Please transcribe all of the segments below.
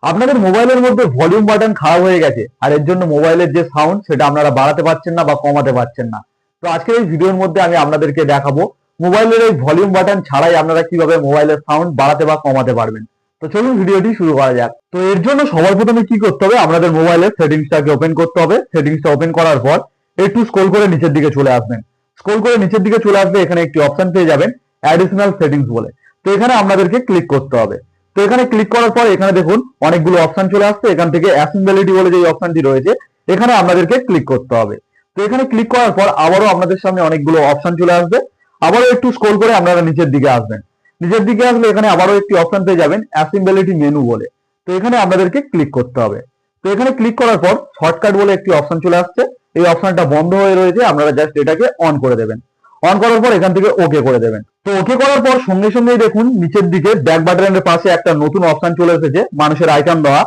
আপনাদের মোবাইলের মধ্যে ভলিউম বাটন খারাপ হয়ে গেছে আর এর জন্য মোবাইলের যে সাউন্ড সেটা আপনারা বাড়াতে পারছেন না বা কমাতে পারছেন না। তো আজকের এই ভিডিওর মধ্যে আমি আপনাদেরকে দেখাবো মোবাইলের এই ভলিউম বাটন ছাড়াই আপনারা কিভাবে মোবাইলের সাউন্ড বাড়াতে বা কমাতে পারবেন। তো চলুন ভিডিওটি শুরু করা যাক। তো এর জন্য সবার প্রথমে কি করতে হবে, আপনাদের মোবাইলের সেটিংসটাকে ওপেন করতে হবে। সেটিংসটা ওপেন করার পর একটু স্ক্রল করে নিচের দিকে চলে আসবেন। স্ক্রল করে নিচের দিকে চলে আসবে, এখানে একটি অপশন পেয়ে যাবেন অ্যাডিশনাল সেটিংস বলে। তো এখানে আপনাদেরকে ক্লিক করতে হবে। তো এখানে ক্লিক করার পর এখানে দেখুন অনেকগুলো অপশন চলে আসছে। এখান থেকে অ্যাসেম্বলিটি বলে যে অপশনটি রয়েছে এখানে আপনাদেরকে ক্লিক করতে হবে। তো এখানে ক্লিক করার পর আবারও আপনাদের সামনে অনেকগুলো অপশন চলে আসবে। আবারও একটু স্ক্রল করে আপনারা নিচের দিকে আসবেন। নিচের দিকে আসলে এখানে আবারও একটি অপশন পেয়ে যাবেন অ্যাসেম্বলিটি মেনু বলে। তো এখানে আপনাদেরকে ক্লিক করতে হবে। তো এখানে ক্লিক করার পর শর্টকাট বলে একটি অপশন চলে আসছে। এই অপশনটা বন্ধ হয়ে রয়েছে, আপনারা জাস্ট এটাকে অন করে দেবেন। অন করার পর এখান থেকে ওকে করে দেবেন। তো ওকে করার পর সঙ্গে সঙ্গেই দেখুন নিচের দিকে ব্যাক বাটনের পাশে একটা নতুন অপশন চলে এসেছে মানুষের আইকন দেওয়া।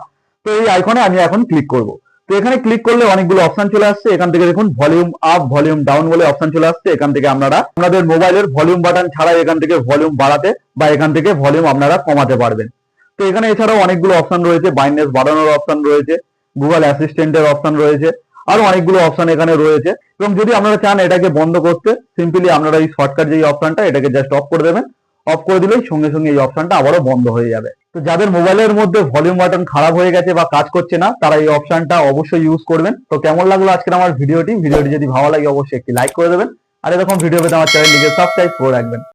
তো এই আইকনে আমি এখন ক্লিক করব। তো এখানে ক্লিক করলে অনেকগুলো অপশন চলে আসছে। এখান থেকে দেখুন ভলিউম আপ ভলিউম ডাউন বলে অপশন চলে আসছে। এখান থেকে আপনারা আপনাদের মোবাইলের ভলিউম বাটন ছাড়াই এখান থেকে ভলিউম বাড়াতে বা এখান থেকে ভলিউম আপনারা কমাতে পারবেন। তো এখানে এছাড়াও অনেকগুলো অপশন রয়েছে, ব্রাইটনেস বাড়ানোর অপশন রয়েছে, গুগল অ্যাসিস্ট্যান্টের অপশন রয়েছে, আরো অনেকগুলো অপশন এখানে রয়েছে। এবং যদি আপনারা চান এটাকে বন্ধ করতে, সিম্পলি আপনারা এই শর্টকাট যে অপশনটা এটাকে জাস্ট অফ করে দেবেন। অফ করে দিলেই সঙ্গে সঙ্গে এই অপশনটা আবারও বন্ধ হয়ে যাবে। তো যাদের মোবাইলের মধ্যে ভলিউম বাটন খারাপ হয়ে গেছে বা কাজ করছে না তারা এই অপশনটা অবশ্যই ইউজ করবেন। তো কেমন লাগলো আজকের আমার ভিডিওটি যদি ভালো লাগে অবশ্যই একটি লাইক করে দেবেন। আর এরকম ভিডিও পেতে আমার চ্যানেলটিকে সাবস্ক্রাইব করে রাখবেন।